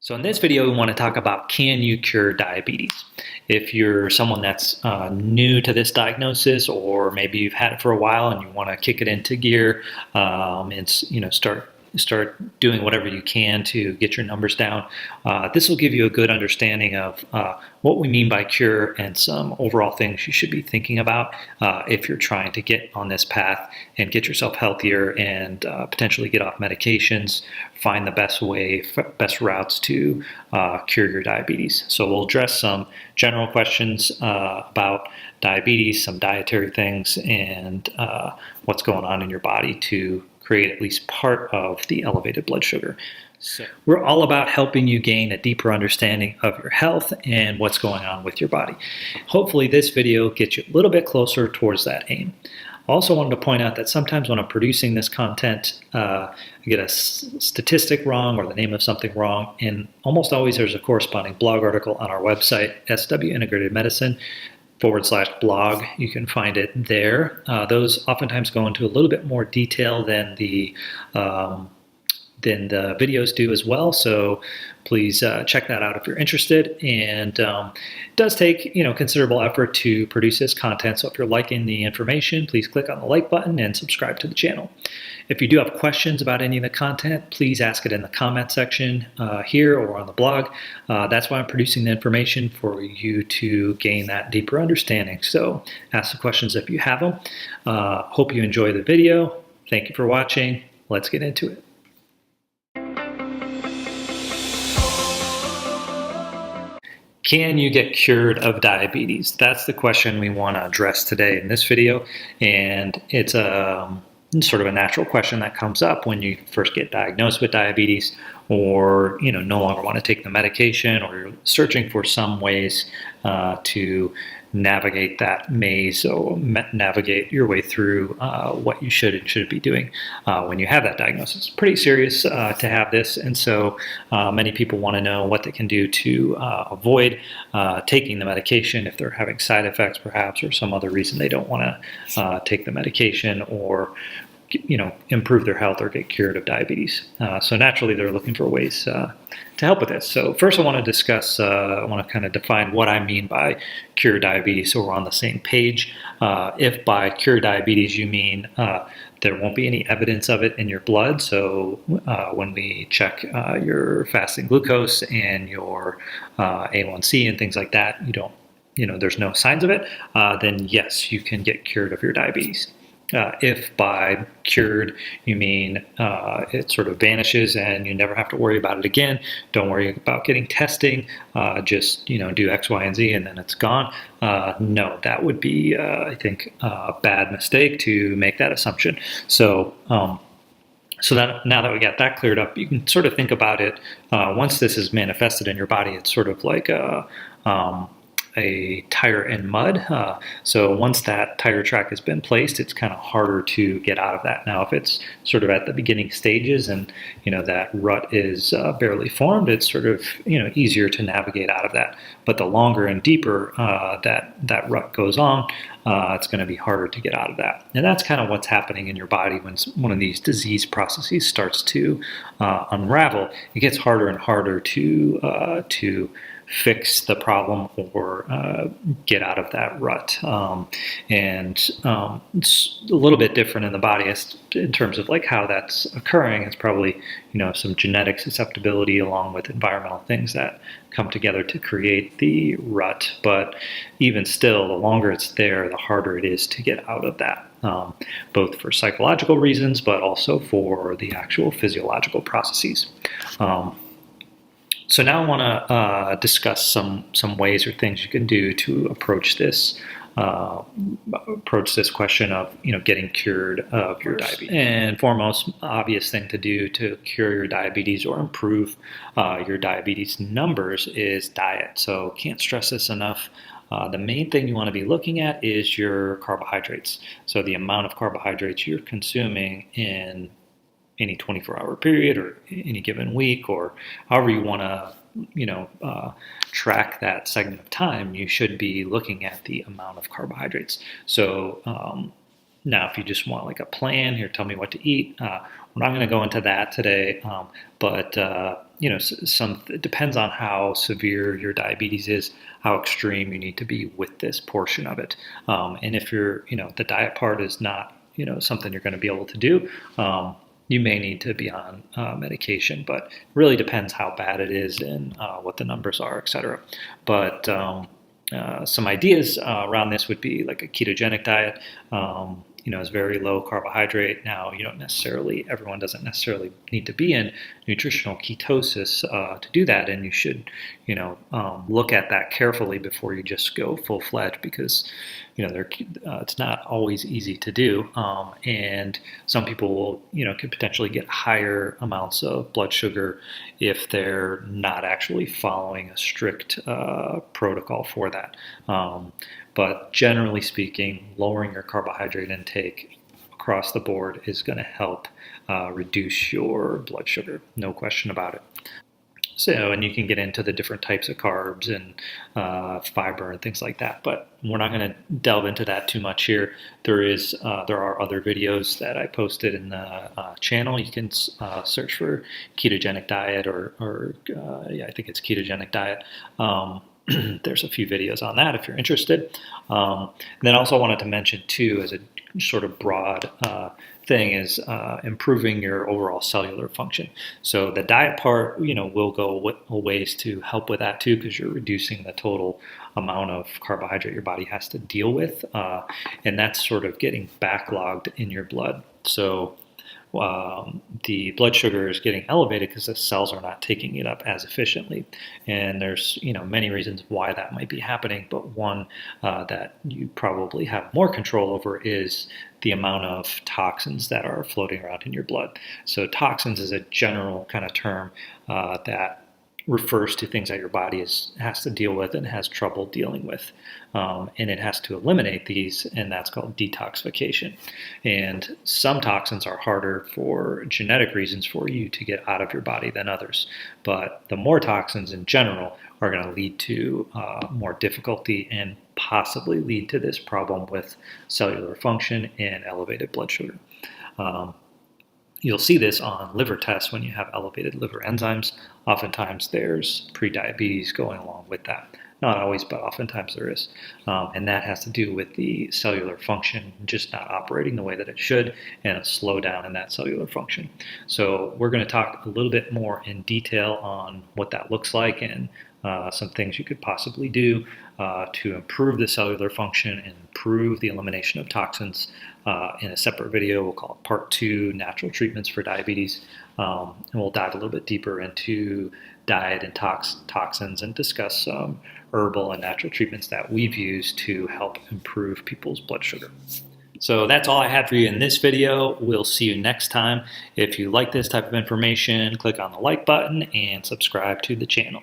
So in this video, we want to talk about, can you cure diabetes? If you're someone that's new to this diagnosis, or maybe you've had it for a while and you want to kick it into gear, and start doing whatever you can to get your numbers down, this will give you a good understanding of what we mean by cure and some overall things you should be thinking about if you're trying to get on this path and get yourself healthier and potentially get off medications, find the best routes to cure your diabetes. So we'll address some general questions about diabetes, some dietary things, and what's going on in your body to create at least part of the elevated blood sugar. So we're all about helping you gain a deeper understanding of your health and what's going on with your body. Hopefully this video gets you a little bit closer towards that aim. I also wanted to point out that sometimes when I'm producing this content, I get a statistic wrong or the name of something wrong, and almost always there's a corresponding blog article on our website, SW Integrated Medicine /blog. You can find it there. Those oftentimes go into a little bit more detail than the videos do as well. So please check that out if you're interested. And it does take considerable effort to produce this content. So if you're liking the information, please click on the like button and subscribe to the channel. If you do have questions about any of the content, please ask it in the comment section here or on the blog. That's why I'm producing the information, for you to gain that deeper understanding. So ask the questions if you have them. Hope you enjoy the video. Thank you for watching. Let's get into it. Can you get cured of diabetes? That's the question we want to address today in this video. And it's sort of a natural question that comes up when you first get diagnosed with diabetes, or no longer want to take the medication, or you're searching for some ways to navigate that maze, or navigate your way through what you should and shouldn't be doing when you have that diagnosis. It's pretty serious to have this, and so many people want to know what they can do to avoid taking the medication if they're having side effects perhaps, or some other reason they don't want to take the medication, or improve their health or get cured of diabetes. So naturally they're looking for ways to help with this. So first I want to discuss, I want to kind of define what I mean by cure diabetes, so we're on the same page. If by cure diabetes you mean there won't be any evidence of it in your blood, so when we check your fasting glucose and your A1C and things like that, there's no signs of it, then yes, you can get cured of your diabetes. If by cured you mean it sort of vanishes and you never have to worry about it again, don't worry about getting testing, just do X, Y, and Z and then it's gone. No, that would be I think a bad mistake to make that assumption. So that now that we got that cleared up, you can sort of think about it. Once this is manifested in your body, it's sort of like a tire in mud. So once that tire track has been placed, it's kind of harder to get out of that. Now, if it's sort of at the beginning stages and that rut is barely formed, it's sort of easier to navigate out of that. But the longer and deeper that rut goes on, it's going to be harder to get out of that. And that's kind of what's happening in your body when one of these disease processes starts to unravel. It gets harder and harder to fix the problem or get out of that rut. It's a little bit different in the body in terms of like how that's occurring. It's probably some genetic susceptibility along with environmental things that come together to create the rut. But even still, the longer it's there, the harder it is to get out of that, both for psychological reasons, but also for the actual physiological processes. So now I want to discuss some ways or things you can do to approach this question of getting cured of your diabetes. And foremost obvious thing to do to cure your diabetes or improve your diabetes numbers is diet. So can't stress this enough. The main thing you want to be looking at is your carbohydrates. So the amount of carbohydrates you're consuming in any 24-hour period or any given week, or however you want to track that segment of time, you should be looking at the amount of carbohydrates. So now if you just want like a plan, here, tell me what to eat. We're not going to go into that today, but it depends on how severe your diabetes is, how extreme you need to be with this portion of it. And if the diet part is not, something you're going to be able to do, you may need to be on medication, but it really depends how bad it is and what the numbers are, et cetera. But some ideas around this would be like a ketogenic diet. Is very low carbohydrate. Now, everyone doesn't necessarily need to be in nutritional ketosis to do that, and you should, look at that carefully before you just go full-fledged, because, it's not always easy to do, and some people will, could potentially get higher amounts of blood sugar if they're not actually following a strict protocol for that. But generally speaking, lowering your carbohydrate intake across the board is going to help reduce your blood sugar, no question about it. So, and you can get into the different types of carbs and fiber and things like that, but we're not going to delve into that too much here. There are other videos that I posted in the channel. You can search for ketogenic diet or I think it's ketogenic diet. There's a few videos on that if you're interested. And then I also wanted to mention too, as a sort of broad thing, is improving your overall cellular function. So the diet part, will go a ways to help with that too, because you're reducing the total amount of carbohydrate your body has to deal with, and that's sort of getting backlogged in your blood. So the blood sugar is getting elevated because the cells are not taking it up as efficiently, and there's many reasons why that might be happening, but one that you probably have more control over is the amount of toxins that are floating around in your blood. So toxins is a general kind of term that refers to things that your body has to deal with and has trouble dealing with. And it has to eliminate these, and that's called detoxification. And some toxins are harder for genetic reasons for you to get out of your body than others. But the more toxins in general are going to lead to more difficulty and possibly lead to this problem with cellular function and elevated blood sugar. You'll see this on liver tests when you have elevated liver enzymes. Oftentimes there's prediabetes going along with that. Not always, but oftentimes there is. And that has to do with the cellular function just not operating the way that it should, and a slowdown in that cellular function. So we're going to talk a little bit more in detail on what that looks like and some things you could possibly do to improve the cellular function and improve the elimination of toxins in a separate video. We'll call it Part 2, Natural Treatments for Diabetes. And we'll dive a little bit deeper into diet and toxins and discuss some herbal and natural treatments that we've used to help improve people's blood sugar. So that's all I had for you in this video. We'll see you next time. If you like this type of information, click on the like button and subscribe to the channel.